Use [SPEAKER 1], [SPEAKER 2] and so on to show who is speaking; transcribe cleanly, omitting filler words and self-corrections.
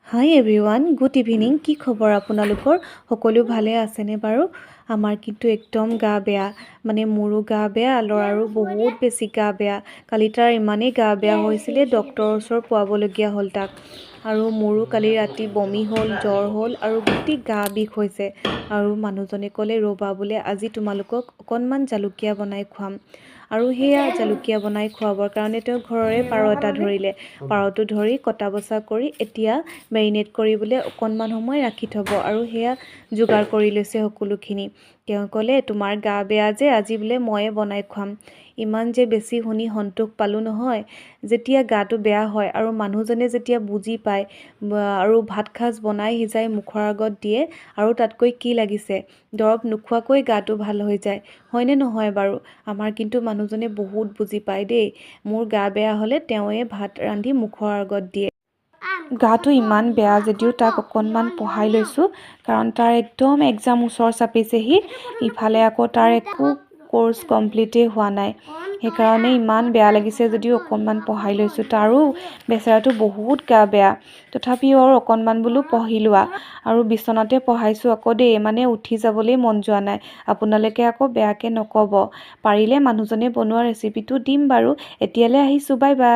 [SPEAKER 1] হাই everyone, good evening. কি খবৰ আপোনালোকৰ? সকলো ভালে আছেনে বাৰু? আমাৰ কিন্তু একদম গা বেয়া, মানে মোৰো গা বেয়া, ল'ৰাৰো বহুত বেছি গা বেয়া। কালি তাৰ ইমানেই গা বেয়া হৈছিলে, ডক্তৰৰ ওচৰত পোৱাবলগীয়া হ'ল তাক। আৰু মোৰো কালি ৰাতি বমি হ'ল, জ্বৰ হ'ল আৰু গোটেই গা বিষ হৈছে। আৰু মানুহজনে ক'লে, ৰ'বা বোলে আজি তোমালোকক অকণমান জালুকীয়া বনাই খুৱাম। আৰু সেয়া জালুকীয়া বনাই খুৱাবৰ কাৰণে তেওঁ ঘৰৰে পাৰ এটা ধৰিলে। পাৰটো ধৰি কটা বচা কৰি এতিয়া মেৰিনেট কৰিবলৈ অকণমান সময় ৰাখি থ'ব আৰু সেয়া যোগাৰ কৰি লৈছে সকলোখিনি। তেওঁ ক'লে, তোমাৰ গা বেয়া যে, আজি বোলে ময়ে বনাই খুৱাম। ইমান যে বেছি শুনি সন্তোষ পালোঁ নহয়। যেতিয়া গাটো বেয়া হয় আৰু মানুহজনে যেতিয়া বুজি পায় আৰু ভাত সাজ বনাই সিজাই মুখৰ আগত দিয়ে আৰু তাতকৈ কি লাগিছে, দৰৱ নোখোৱাকৈ গাটো ভাল হৈ যায়, হয়নে নহয় বাৰু? আমাৰ কিন্তু মানুহজনে বহুত বুজি পায় দেই। মোৰ গা বেয়া হ'লে তেওঁৱে ভাত ৰান্ধি মুখৰ আগত দিয়ে। গাটো ইমান বেয়া যদিও তাক অকণমান পঢ়াই লৈছোঁ, কাৰণ তাৰ একদম এক্সাম ওচৰ চাপিছেহি। ইফালে আকৌ তাৰ একো কোৰ্চ কমপ্লিটেই হোৱা নাই। সেইকাৰণে ইমান বেয়া লাগিছে যদিও অকণমান পঢ়াই লৈছোঁ। তাৰো বেচেৰাটো বহুত গা বেয়া, তথাপিও আৰু অকণমান বোলো পঢ়ি লোৱা। আৰু বিচনাতে পঢ়াইছোঁ আকৌ দেই, মানে উঠি যাবলৈ মন যোৱা নাই। আপোনালোকে আকৌ বেয়াকৈ নক'ব। পাৰিলে মানুহজনে বনোৱা ৰেচিপিটো দিম বাৰু। এতিয়ালৈ আহিছোঁ, বাই বাই।